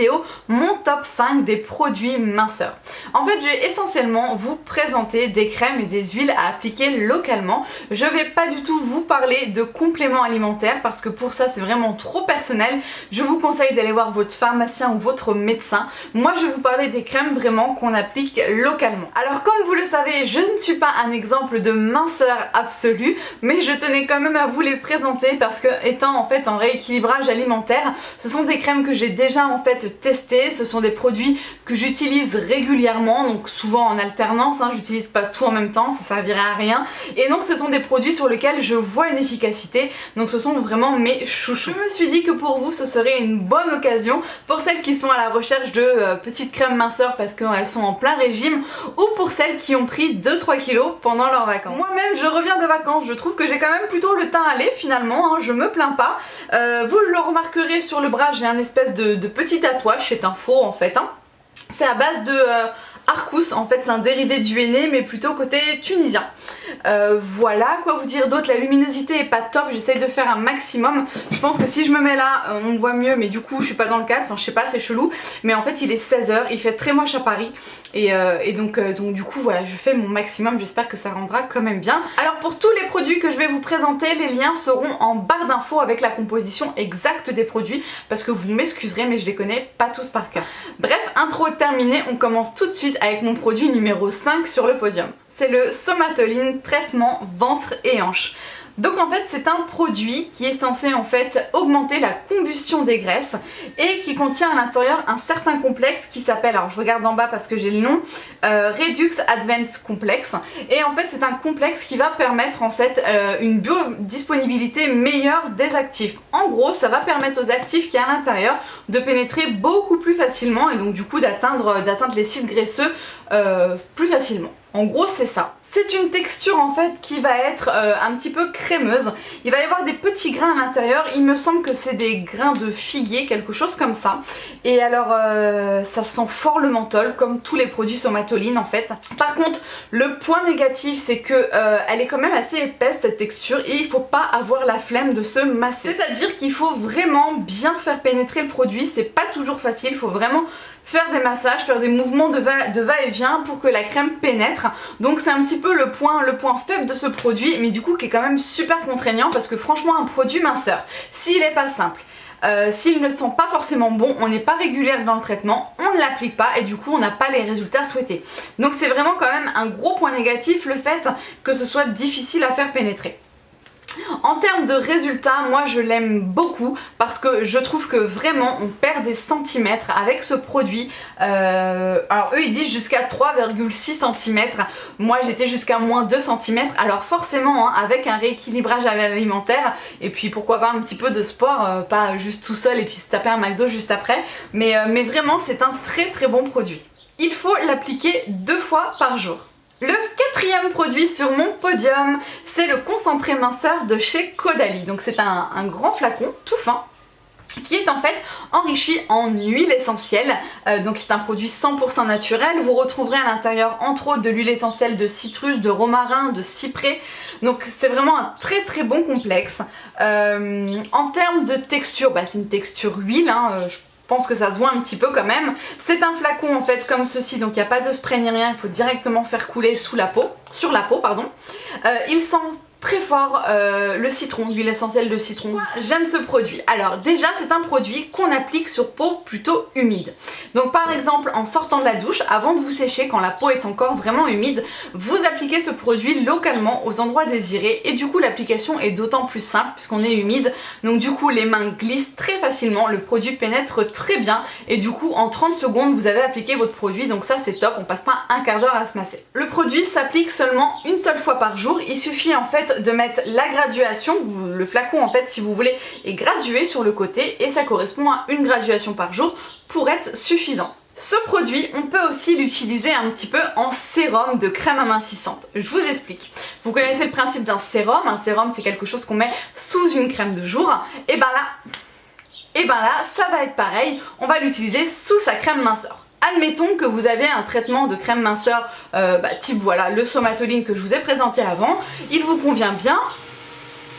vidéo mon top 5 des produits minceurs. En fait, je vais essentiellement vous présenter des crèmes et des huiles à appliquer localement. Je vais pas du tout vous parler de compléments alimentaires parce que pour ça c'est vraiment trop personnel. Je vous conseille d'aller voir votre pharmacien ou votre médecin. Moi je vais vous parler des crèmes vraiment qu'on applique localement. Alors comme vous le savez, je ne suis pas un exemple de minceur absolu, mais je tenais quand même à vous les présenter parce que étant en fait en rééquilibrage alimentaire, ce sont des crèmes que j'ai déjà en fait testées, ce sont des produits que j'utilise régulièrement, donc souvent en alternance, j'utilise pas tout en même temps, ça servirait à rien, et donc ce sont des produits sur lesquels je vois une efficacité, donc ce sont vraiment mes chouchous. Je me suis dit que pour vous ce serait une bonne occasion, pour celles qui sont à la recherche de petites crèmes minceurs parce qu'elles sont en plein régime, ou pour celles qui ont pris 2-3 kilos pendant leurs vacances. Moi-même je reviens de vacances, je trouve que j'ai quand même plutôt le teint allé finalement, je me plains pas. Vous le remarquerez sur le bras, j'ai un espèce de petit tatouage, c'est un faux en fait. C'est à base de Arcous, en fait c'est un dérivé du henné mais plutôt côté tunisien. Voilà, quoi vous dire d'autre, la luminosité est pas top, j'essaye de faire un maximum. Je pense que si je me mets là on me voit mieux, mais du coup je suis pas dans le cadre, enfin je sais pas, c'est chelou. Mais en fait il est 16 h, il fait très moche à Paris et donc du coup voilà, je fais mon maximum, j'espère que ça rendra quand même bien. Alors pour tous les produits que je vais vous présenter, les liens seront en barre d'infos avec la composition exacte des produits parce que vous m'excuserez mais je les connais pas tous par cœur. Bref, intro terminée, on commence tout de suite avec mon produit numéro 5 sur le podium. C'est le Somatoline traitement ventre et hanches. Donc en fait c'est un produit qui est censé en fait augmenter la combustion des graisses et qui contient à l'intérieur un certain complexe qui s'appelle, alors je regarde en bas parce que j'ai le nom, Redux Advanced Complex, et en fait c'est un complexe qui va permettre en fait une biodisponibilité meilleure des actifs. En gros ça va permettre aux actifs qui est à l'intérieur de pénétrer beaucoup plus facilement et donc du coup d'atteindre les sites graisseux plus facilement. En gros c'est ça. C'est une texture en fait qui va être un petit peu crémeuse. Il va y avoir des petits grains à l'intérieur. Il me semble que c'est des grains de figuier, quelque chose comme ça. Et alors ça sent fort le menthol comme tous les produits Somatoline en fait. Par contre le point négatif c'est que elle est quand même assez épaisse cette texture et il faut pas avoir la flemme de se masser. C'est-à-dire qu'il faut vraiment bien faire pénétrer le produit. C'est pas toujours facile, il faut vraiment faire des massages, faire des mouvements de va-et-vient pour que la crème pénètre. Donc c'est un petit peu le point faible de ce produit, mais du coup qui est quand même super contraignant parce que franchement un produit minceur, s'il est pas simple, s'il ne sent pas forcément bon, on n'est pas régulière dans le traitement, on ne l'applique pas et du coup on n'a pas les résultats souhaités. Donc c'est vraiment quand même un gros point négatif le fait que ce soit difficile à faire pénétrer. En termes de résultats, moi je l'aime beaucoup parce que je trouve que vraiment on perd des centimètres avec ce produit. Alors eux ils disent jusqu'à 3,6 cm, moi j'étais jusqu'à moins 2 cm. Alors forcément avec un rééquilibrage alimentaire et puis pourquoi pas un petit peu de sport, pas juste tout seul et puis se taper un McDo juste après, mais vraiment c'est un très bon produit. Il faut l'appliquer 2 fois par jour. Le quatrième produit sur mon podium, c'est le concentré minceur de chez Caudalie. Donc c'est un grand flacon tout fin qui est en fait enrichi en huile essentielle, donc c'est un produit 100% naturel. Vous retrouverez à l'intérieur entre autres de l'huile essentielle de citrus, de romarin, de cyprès, donc c'est vraiment un très bon complexe. En termes de texture, c'est une texture huile, je pense que ça se voit un petit peu quand même. C'est un flacon en fait comme ceci, donc il n'y a pas de spray ni rien, il faut directement faire couler sur la peau. Il sent très fort le citron, l'huile essentielle de citron. J'aime ce produit. Alors déjà c'est un produit qu'on applique sur peau plutôt humide. Donc par exemple en sortant de la douche, avant de vous sécher, quand la peau est encore vraiment humide, vous appliquez ce produit localement aux endroits désirés et du coup l'application est d'autant plus simple puisqu'on est humide. Donc du coup les mains glissent très facilement, le produit pénètre très bien et du coup en 30 secondes vous avez appliqué votre produit, donc ça c'est top, on passe pas un quart d'heure à se masser. Le produit s'applique seulement une seule fois par jour, il suffit en fait de mettre la graduation, le flacon en fait si vous voulez est gradué sur le côté et ça correspond à une graduation par jour pour être suffisant. Ce produit, on peut aussi l'utiliser un petit peu en sérum de crème amincissante. Je vous explique. Vous connaissez le principe d'un sérum. Un sérum, c'est quelque chose qu'on met sous une crème de jour. Et ben là, ça va être pareil. On va l'utiliser sous sa crème minceur. Admettons que vous avez un traitement de crème minceur type voilà le Somatoline que je vous ai présenté avant. Il vous convient bien.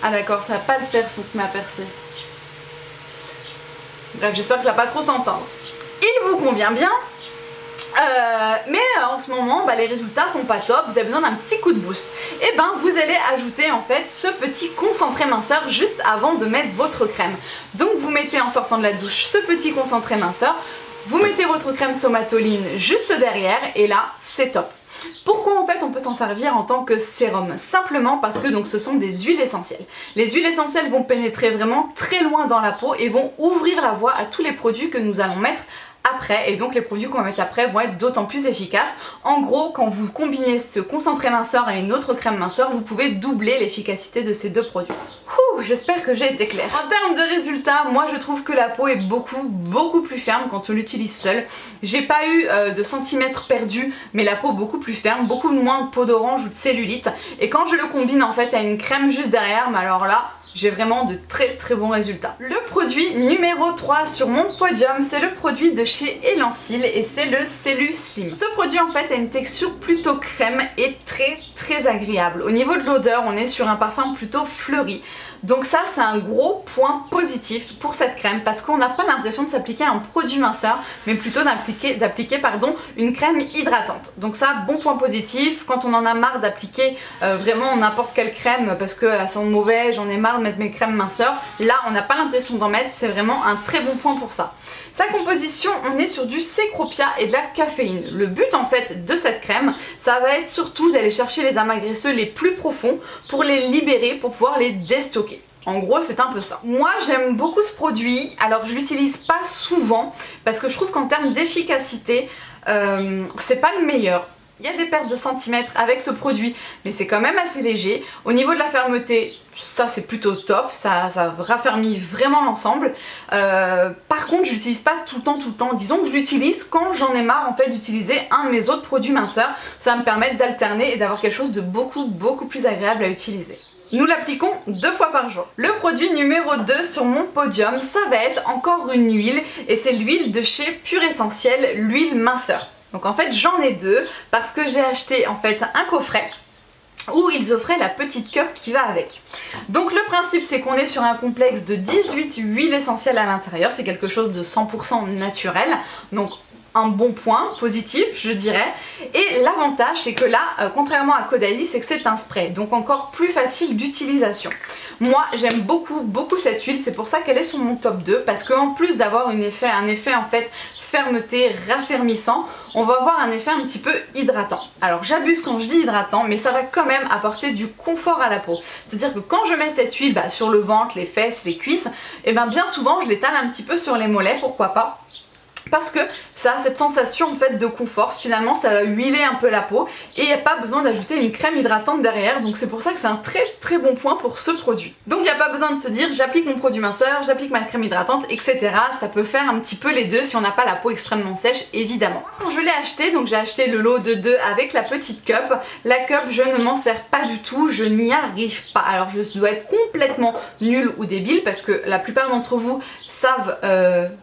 Ah d'accord, ça va pas le faire si on se met à percer. Bref, j'espère que ça va pas trop s'entendre. Il vous convient bien. Mais en ce moment les résultats sont pas top, vous avez besoin d'un petit coup de boost. Et vous allez ajouter en fait ce petit concentré minceur juste avant de mettre votre crème. Donc vous mettez en sortant de la douche ce petit concentré minceur, vous mettez votre crème somatoline juste derrière et là c'est top. Pourquoi en fait on peut s'en servir en tant que sérum? Simplement parce que donc ce sont des huiles essentielles. Les huiles essentielles vont pénétrer vraiment très loin dans la peau et vont ouvrir la voie à tous les produits que nous allons mettre après, et donc les produits qu'on va mettre après vont être d'autant plus efficaces. En gros, quand vous combinez ce concentré minceur à une autre crème minceur, vous pouvez doubler l'efficacité de ces deux produits. J'espère que j'ai été claire. En termes de résultats, moi je trouve que la peau est beaucoup plus ferme quand on l'utilise seul. J'ai pas eu de centimètres perdus, mais la peau beaucoup plus ferme, beaucoup moins de peau d'orange ou de cellulite. Et quand je le combine en fait à une crème juste derrière, mais alors là, j'ai vraiment de très bons résultats. Le produit numéro 3 sur mon podium, c'est le produit de chez Elansil et c'est le Cellu Slim. Ce produit en fait a une texture plutôt crème et très agréable. Au niveau de l'odeur, on est sur un parfum plutôt fleuri. Donc ça c'est un gros point positif pour cette crème parce qu'on n'a pas l'impression de s'appliquer un produit minceur mais plutôt d'appliquer une crème hydratante. Donc ça, bon point positif. Quand on en a marre d'appliquer vraiment n'importe quelle crème parce qu'elles sont mauvaises, j'en ai marre de mettre mes crèmes minceurs, là on n'a pas l'impression d'en mettre, c'est vraiment un très bon point pour ça. Sa composition, on est sur du cécropia et de la caféine. Le but en fait de cette crème, ça va être surtout d'aller chercher les amas graisseux les plus profonds pour les libérer, pour pouvoir les déstocker. En gros c'est un peu ça. Moi j'aime beaucoup ce produit, alors je l'utilise pas souvent parce que je trouve qu'en termes d'efficacité c'est pas le meilleur. Il y a des pertes de centimètres avec ce produit mais c'est quand même assez léger. Au niveau de la fermeté, ça c'est plutôt top, ça raffermit vraiment l'ensemble. Par contre je l'utilise pas tout le temps, disons que je l'utilise quand j'en ai marre en fait d'utiliser un de mes autres produits minceurs. Ça va me permettre d'alterner et d'avoir quelque chose de beaucoup plus agréable à utiliser. Nous l'appliquons 2 fois par jour. Le produit numéro 2 sur mon podium, ça va être encore une huile et c'est l'huile de chez Pure Essentiel, l'huile minceur. Donc en fait j'en ai 2 parce que j'ai acheté en fait un coffret où ils offraient la petite cup qui va avec. Donc le principe c'est qu'on est sur un complexe de 18 huiles essentielles à l'intérieur, c'est quelque chose de 100% naturel, donc un bon point positif je dirais. Et l'avantage c'est que là contrairement à Caudalie, c'est que c'est un spray, donc encore plus facile d'utilisation. Moi j'aime beaucoup cette huile, c'est pour ça qu'elle est sur mon top 2 parce qu'en plus d'avoir un effet en fait fermeté, raffermissant, on va avoir un effet un petit peu hydratant. Alors j'abuse quand je dis hydratant, mais ça va quand même apporter du confort à la peau. C'est-à-dire que quand je mets cette huile sur le ventre, les fesses, les cuisses, et bien souvent je l'étale un petit peu sur les mollets, pourquoi pas, parce que ça a cette sensation en fait de confort. Finalement ça va huiler un peu la peau et il n'y a pas besoin d'ajouter une crème hydratante derrière, donc c'est pour ça que c'est un très bon point pour ce produit. Donc il n'y a pas besoin de se dire j'applique mon produit minceur, j'applique ma crème hydratante, etc. Ça peut faire un petit peu les deux si on n'a pas la peau extrêmement sèche évidemment. Quand je l'ai acheté, donc j'ai acheté le lot de 2 avec la petite cup. La cup je ne m'en sers pas du tout, je n'y arrive pas. Alors je dois être complètement nulle ou débile parce que la plupart d'entre vous savent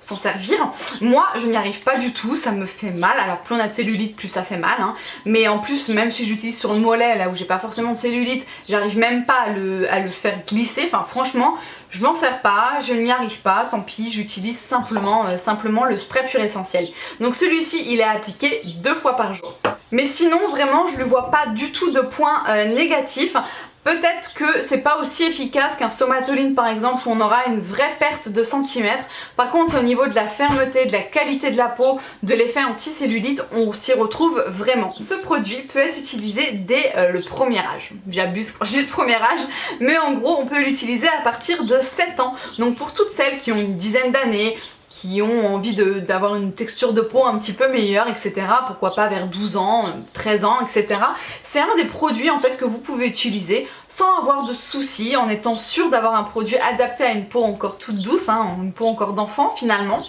s'en servir. Moi je n'y arrive pas du tout, ça me fait mal. Alors plus on a de cellulite plus ça fait mal hein. Mais en plus même si j'utilise sur le mollet là où j'ai pas forcément de cellulite, j'arrive même pas à le faire glisser. Enfin franchement je m'en sers pas, je n'y arrive pas, tant pis, j'utilise simplement le spray Pure Essentiel. Donc celui-ci il est appliqué 2 fois par jour. Mais sinon vraiment je ne vois pas du tout de points négatifs. Peut-être que c'est pas aussi efficace qu'un somatoline par exemple où on aura une vraie perte de centimètres. Par contre au niveau de la fermeté, de la qualité de la peau, de l'effet anti-cellulite, on s'y retrouve vraiment. Ce produit peut être utilisé dès le premier âge. J'abuse quand j'ai le premier âge, mais en gros on peut l'utiliser à partir de 7 ans. Donc pour toutes celles qui ont une dizaine d'années, qui ont envie d'avoir une texture de peau un petit peu meilleure, etc. Pourquoi pas vers 12 ans, 13 ans, etc. C'est un des produits en fait que vous pouvez utiliser sans avoir de soucis, en étant sûr d'avoir un produit adapté à une peau encore toute douce, hein, une peau encore d'enfant finalement.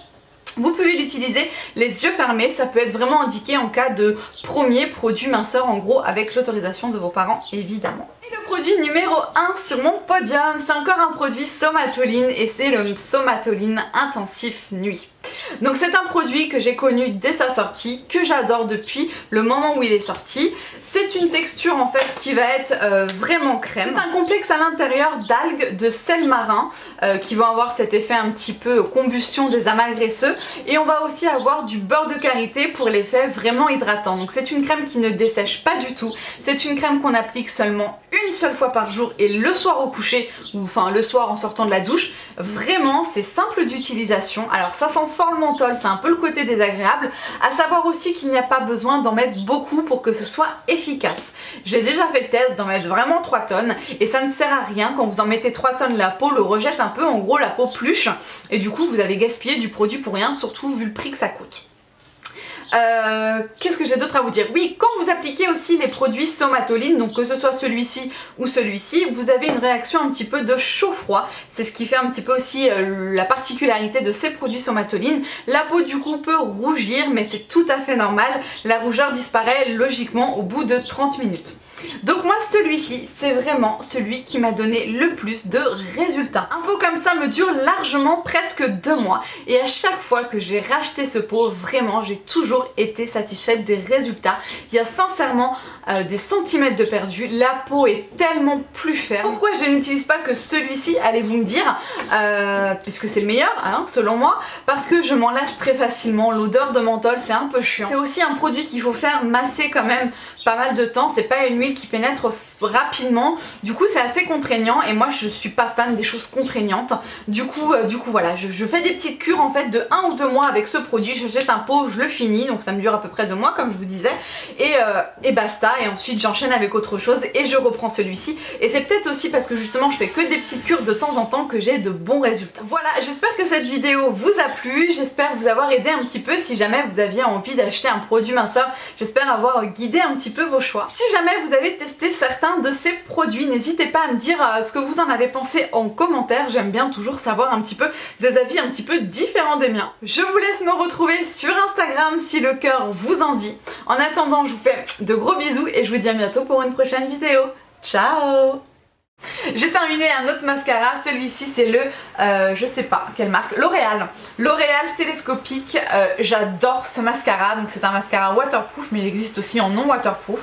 Vous pouvez l'utiliser les yeux fermés, ça peut être vraiment indiqué en cas de premier produit minceur en gros avec l'autorisation de vos parents évidemment. Et le produit numéro 1 sur mon podium, c'est encore un produit somatoline et c'est le somatoline intensif nuit. Donc c'est un produit que j'ai connu dès sa sortie, que j'adore depuis le moment où il est sorti. C'est une texture en fait qui va être vraiment crème. C'est un complexe à l'intérieur d'algues, de sel marin qui vont avoir cet effet un petit peu combustion des amas graisseux. Et on va aussi avoir du beurre de karité pour l'effet vraiment hydratant. Donc c'est une crème qui ne dessèche pas du tout. C'est une crème qu'on applique seulement une seule fois par jour et le soir au coucher, ou enfin le soir en sortant de la douche. Vraiment c'est simple d'utilisation. Alors ça sent fort le menthol, c'est un peu le côté désagréable. À savoir aussi qu'il n'y a pas besoin d'en mettre beaucoup pour que ce soit efficace. J'ai déjà fait le test d'en mettre vraiment 3 tonnes et ça ne sert à rien. Quand vous en mettez 3 tonnes, la peau le rejette un peu, en gros la peau pluche et du coup vous avez gaspillé du produit pour rien, surtout vu le prix que ça coûte. Qu'est-ce que j'ai d'autre à vous dire? Oui, quand vous appliquez aussi les produits Somatoline, donc que ce soit celui-ci ou celui-ci, vous avez une réaction un petit peu de chaud-froid. C'est ce qui fait un petit peu aussi la particularité de ces produits Somatoline. La peau du coup peut rougir, mais c'est tout à fait normal. La rougeur disparaît logiquement au bout de 30 minutes. Donc moi celui-ci c'est vraiment celui qui m'a donné le plus de résultats. Un pot comme ça me dure largement presque 2 mois et à chaque fois que j'ai racheté ce pot, vraiment j'ai toujours été satisfaite des résultats. Il y a sincèrement des centimètres de perdu, la peau est tellement plus ferme. Pourquoi je n'utilise pas que celui-ci, allez-vous me dire, puisque c'est le meilleur hein, selon moi, parce que je m'en lasse très facilement, l'odeur de menthol c'est un peu chiant. C'est aussi un produit qu'il faut faire masser quand même pas mal de temps, c'est pas une huile qui pénètre rapidement, du coup c'est assez contraignant et moi je suis pas fan des choses contraignantes. Du coup voilà, je fais des petites cures en fait de 1 ou 2 mois avec ce produit, j'achète un pot, je le finis, donc ça me dure à peu près 2 mois comme je vous disais, et basta, et ensuite j'enchaîne avec autre chose et je reprends celui-ci. Et c'est peut-être aussi parce que justement je fais que des petites cures de temps en temps que j'ai de bons résultats. Voilà, j'espère que cette vidéo vous a plu, j'espère vous avoir aidé un petit peu si jamais vous aviez envie d'acheter un produit minceur, j'espère avoir guidé un petit peu vos choix. Si jamais vous avez testé certains de ces produits, n'hésitez pas à me dire ce que vous en avez pensé en commentaire, j'aime bien toujours savoir un petit peu des avis un petit peu différents des miens. Je vous laisse me retrouver sur Instagram si le cœur vous en dit. En attendant, je vous fais de gros bisous et je vous dis à bientôt pour une prochaine vidéo. Ciao! J'ai terminé un autre mascara, celui-ci c'est le, je sais pas quelle marque, L'Oréal. L'Oréal télescopique, j'adore ce mascara, donc c'est un mascara waterproof mais il existe aussi en non waterproof.